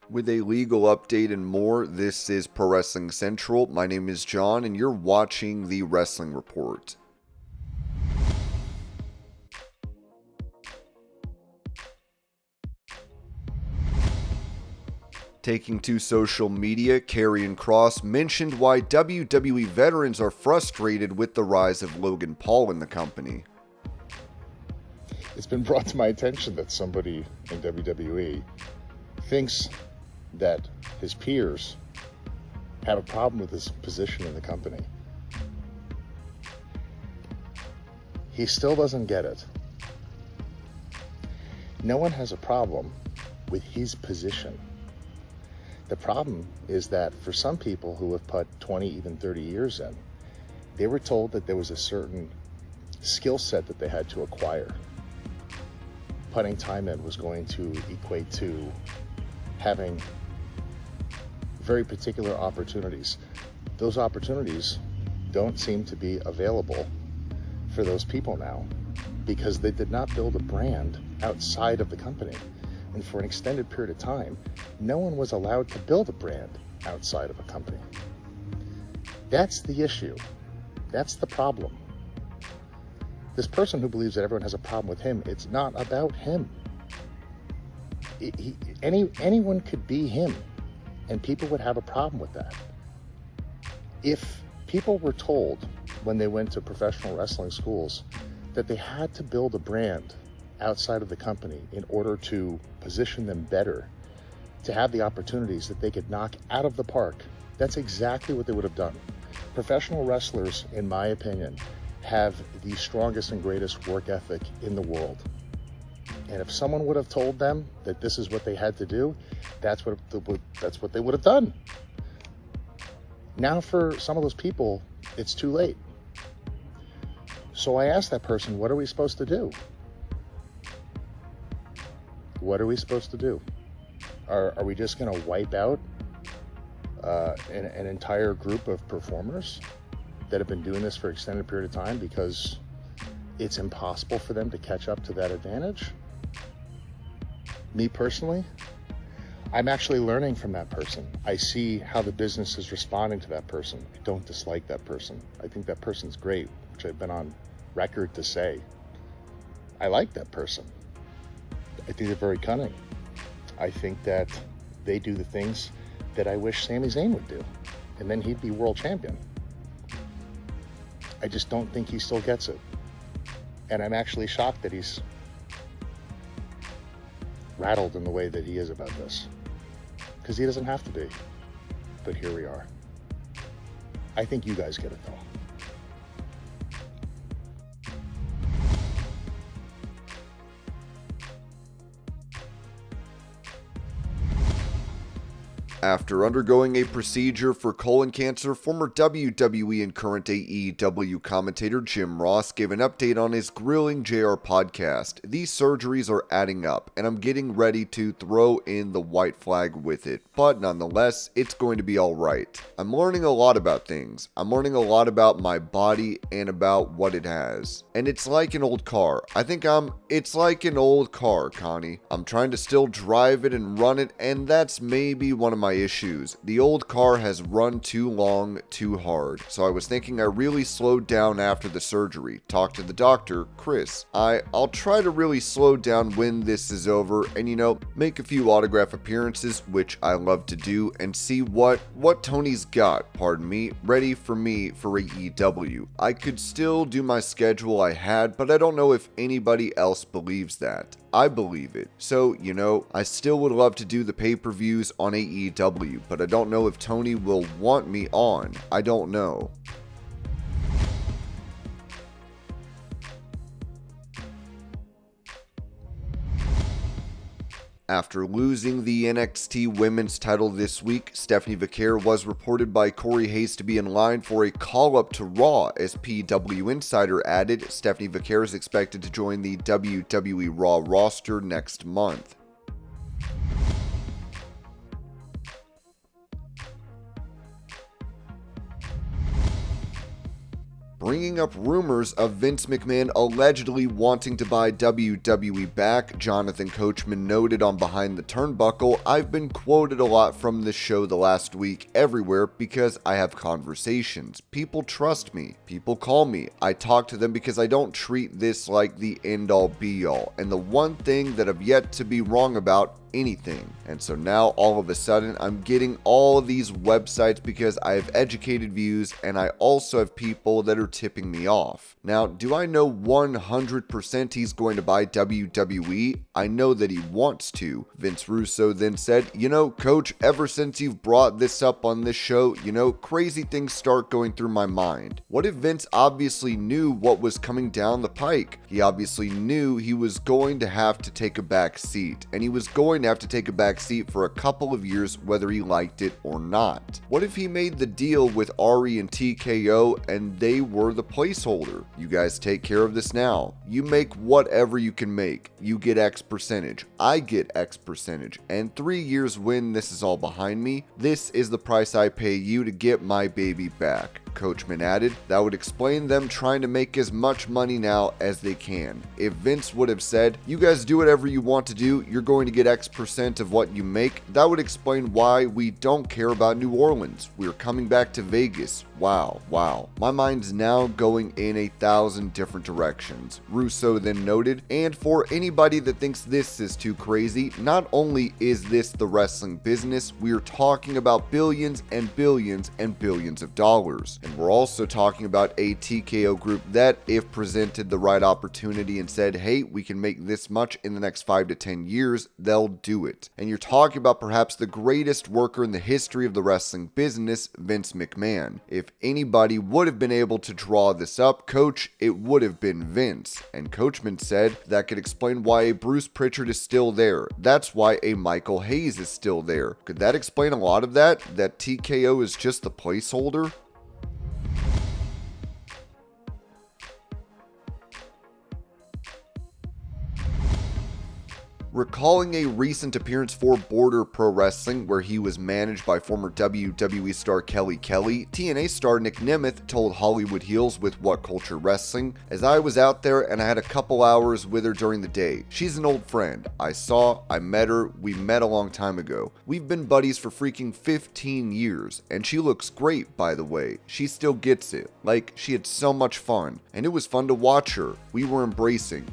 With a legal update and more, this is Pro Wrestling Central. My name is John, and you're watching the Wrestling Report. Taking to social media, KARRION KROSS mentioned why WWE veterans are frustrated with the rise of Logan Paul in the company. It's been brought to my attention that somebody in WWE thinks that his peers have a problem with his position in the company. He still doesn't get it. No one has a problem with his position. The problem is that for some people who have put 20, even 30 years in, they were told that there was a certain skill set that they had to acquire. Putting time in was going to equate to having very particular opportunities. Those opportunities don't seem to be available for those people now because they did not build a brand outside of the company. And for an extended period of time, no one was allowed to build a brand outside of a company. That's the issue. That's the problem. This person who believes that everyone has a problem with him, it's not about him. Anyone could be him, and people would have a problem with that. If people were told when they went to professional wrestling schools that they had to build a brand outside of the company in order to position them better, to have the opportunities that they could knock out of the park, that's exactly what they would have done. Professional wrestlers, in my opinion, have the strongest and greatest work ethic in the world. And if someone would have told them that this is what they had to do, that's what they would have done. Now for some of those people, it's too late. So I asked that person, what are we supposed to do? What are we supposed to do? Are we just going to wipe out an entire group of performers that have been doing this for an extended period of time because it's impossible for them to catch up to that advantage? Me personally, I'm actually learning from that person. I see how the business is responding to that person. I don't dislike that person. I think that person's great, which I've been on record to say. I like that person. I think they're very cunning. I think that they do the things that I wish Sami Zayn would do, and then he'd be world champion. I just don't think he still gets it. And I'm actually shocked that he's rattled in the way that he is about this. Because he doesn't have to be. But here we are. I think you guys get it though. After undergoing a procedure for colon cancer, former WWE and current AEW commentator Jim Ross gave an update on his Grilling JR podcast. These surgeries are adding up, and I'm getting ready to throw in the white flag with it, but nonetheless, it's going to be alright. I'm learning a lot about things. I'm learning a lot about my body and about what it has. And it's like an old car. It's like an old car, Connie. I'm trying to still drive it and run it, and that's maybe one of my issues. The old car has run too long, too hard. So I was thinking I really slowed down after the surgery. Talked to the doctor, Chris. I'll try to really slow down when this is over and, make a few autograph appearances, which I love to do, and see what Tony's got, ready for me for AEW. I could still do my schedule I had, but I don't know if anybody else believes that. I believe it. So, I still would love to do the pay-per-views on AEW, but I don't know if Tony will want me on. I don't know. After losing the NXT Women's title this week, Stephanie VAQUER was reported by Corey Hayes to be in line for a call-up to Raw. As PW Insider added, Stephanie VAQUER is expected to join the WWE Raw roster next month. bringing up rumors of Vince McMahon allegedly wanting to buy WWE back. Jonathan Coachman noted on Behind the Turnbuckle, "I've been quoted a lot from this show the last week everywhere because I have conversations. People trust me. People call me. I talk to them because I don't treat this like the end-all be-all. And the one thing that I've yet to be wrong about, anything." And so now all of a sudden I'm getting all of these websites because I have educated views and I also have people that are tipping me off. Now, do I know 100% he's going to buy WWE? I know that he wants to. Vince Russo then said, "You know, Coach, ever since you've brought this up on this show, crazy things start going through my mind." What if Vince obviously knew what was coming down the pike? He obviously knew he was going to have to take a back seat, and he was going to have to take a back seat for a couple of years whether he liked it or not. What if he made the deal with Ari and TKO and they were the placeholder? You guys take care of this now. You make whatever you can make. You get X percentage. I get X percentage. And 3 years when this is all behind me, this is the price I pay you to get my baby back. Coachman added, that would explain them trying to make as much money now as they can. If Vince would have said, "You guys do whatever you want to do, you're going to get X percent of what you make," that would explain why we don't care about New Orleans. We're coming back to Vegas. Wow. My mind's now going in 1,000 different directions. Russo then noted, and for anybody that thinks this is too crazy, not only is this the wrestling business, we're talking about billions and billions and billions of dollars. And we're also talking about a TKO group that, if presented the right opportunity and said, "Hey, we can make this much in the next 5 to 10 years, they'll do it." And you're talking about perhaps the greatest worker in the history of the wrestling business, Vince McMahon. If anybody would have been able to draw this up, Coach, it would have been Vince. And Coachman said that could explain why a Bruce Pritchard is still there. That's why a Michael Hayes is still there. Could that explain a lot of that? That TKO is just the placeholder? Recalling a recent appearance for Border Pro Wrestling where he was managed by former WWE star Kelly Kelly, TNA star Nick Nemeth told Hollywood Heels with What Culture Wrestling, "As I was out there and I had a couple hours with her during the day. She's an old friend. I met her, we met a long time ago. We've been buddies for freaking 15 years, and she looks great, by the way. She still gets it. Like, she had so much fun, and it was fun to watch her. We were embracing,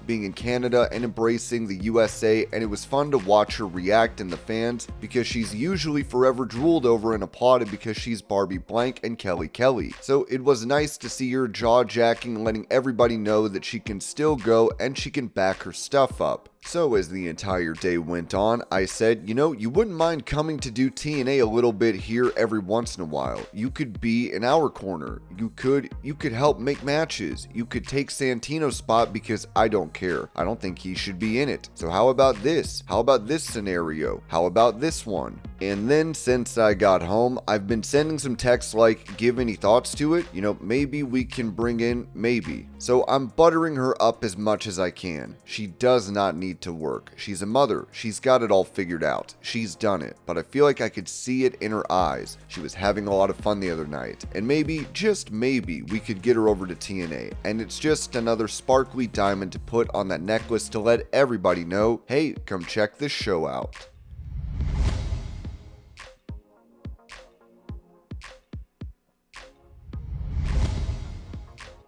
being in Canada and embracing the USA, and it was fun to watch her react in the fans because she's usually forever drooled over and applauded because she's Barbie Blank and Kelly Kelly. So it was nice to see her jaw-jacking, letting everybody know that she can still go and she can back her stuff up." So as the entire day went on, I said, you wouldn't mind coming to do TNA a little bit here every once in a while. You could be in our corner. You could help make matches. You could take Santino's spot because I don't care. I don't think he should be in it. So how about this? How about this scenario? How about this one? And then since I got home, I've been sending some texts like, "Give any thoughts to it? Maybe we can bring in, maybe." So I'm buttering her up as much as I can. She does not need to work. She's a mother. She's got it all figured out. She's done it. But I feel like I could see it in her eyes. She was having a lot of fun the other night. And maybe, just maybe, we could get her over to TNA. And it's just another sparkly diamond to put on that necklace to let everybody know, hey, come check this show out.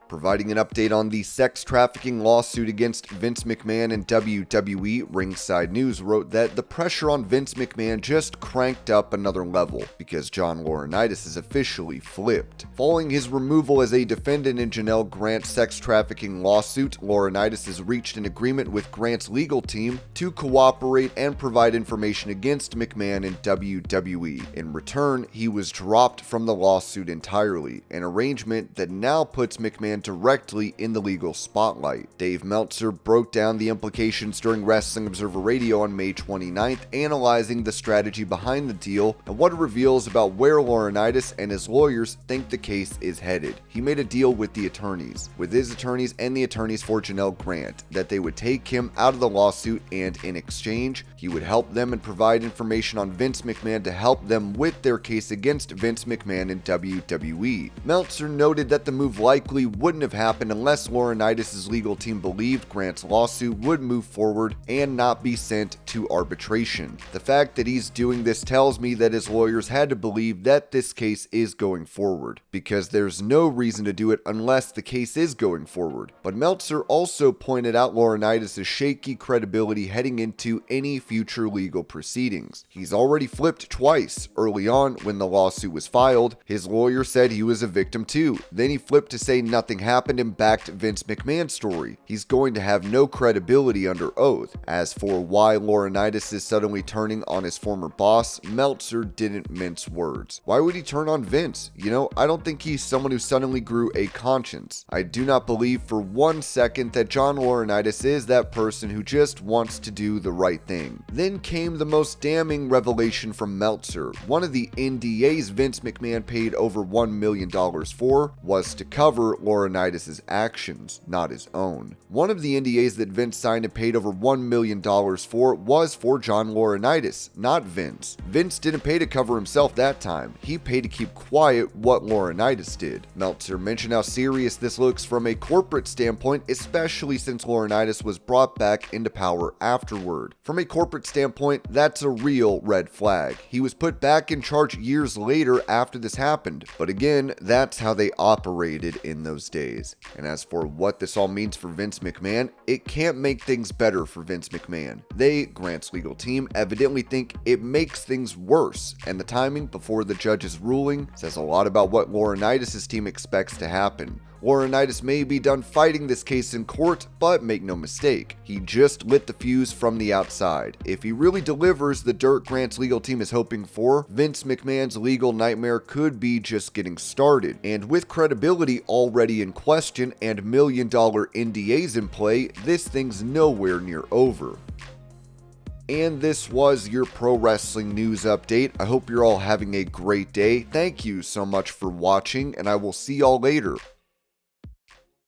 Providing an update on the sex trafficking lawsuit against Vince McMahon and WWE, Ringside News wrote that the pressure on Vince McMahon just cranked up another level because John Laurinaitis is officially flipped. Following his removal as a defendant in Janelle Grant's sex trafficking lawsuit, Laurinaitis has reached an agreement with Grant's legal team to cooperate and provide information against McMahon and WWE. In return, he was dropped from the lawsuit entirely, an arrangement that now puts McMahon McMahon directly in the legal spotlight. Dave Meltzer broke down the implications during Wrestling Observer Radio on May 29th, analyzing the strategy behind the deal and what it reveals about where Laurinaitis and his lawyers think the case is headed. He made a deal with his attorneys and the attorneys for Janelle Grant, that they would take him out of the lawsuit, and in exchange, he would help them and provide information on Vince McMahon to help them with their case against Vince McMahon in WWE. Meltzer noted that the move likely wouldn't have happened unless Laurinaitis' legal team believed Grant's lawsuit would move forward and not be sent to arbitration. The fact that he's doing this tells me that his lawyers had to believe that this case is going forward, because there's no reason to do it unless the case is going forward. But Meltzer also pointed out Laurinaitis' shaky credibility heading into any future legal proceedings. He's already flipped twice. Early on, when the lawsuit was filed, his lawyer said he was a victim too. Then he flipped to say nothing happened and backed Vince McMahon's story. He's going to have no credibility under oath. As for why Laurinaitis is suddenly turning on his former boss, Meltzer didn't mince words. Why would he turn on Vince? I don't think he's someone who suddenly grew a conscience. I do not believe for 1 second that John Laurinaitis is that person who just wants to do the right thing. Then came the most damning revelation from Meltzer. One of the NDAs Vince McMahon paid over $1 million for was to cover Laurinaitis' actions, not his own. One of the NDAs that Vince signed and paid over $1 million for was for John Laurinaitis, not Vince. Vince didn't pay to cover himself that time. He paid to keep quiet what Laurinaitis did. Meltzer mentioned how serious this looks from a corporate standpoint, especially since Laurinaitis was brought back into power afterward. From a corporate standpoint, that's a real red flag. He was put back in charge years later after this happened, but again, that's how they operated in those days. And as for what this all means for Vince McMahon, it can't make things better for Vince McMahon. They, Grant's legal team, evidently think it makes things worse, and the timing before the judge's ruling says a lot about what Laurinaitis' team expects to happen. Laurinaitis may be done fighting this case in court, but make no mistake, he just lit the fuse from the outside. If he really delivers the dirt Grant's legal team is hoping for, Vince McMahon's legal nightmare could be just getting started. And with credibility already in question and $1 million NDAs in play, this thing's nowhere near over. And this was your pro wrestling news update. I hope you're all having a great day. Thank you so much for watching, and I will see y'all later.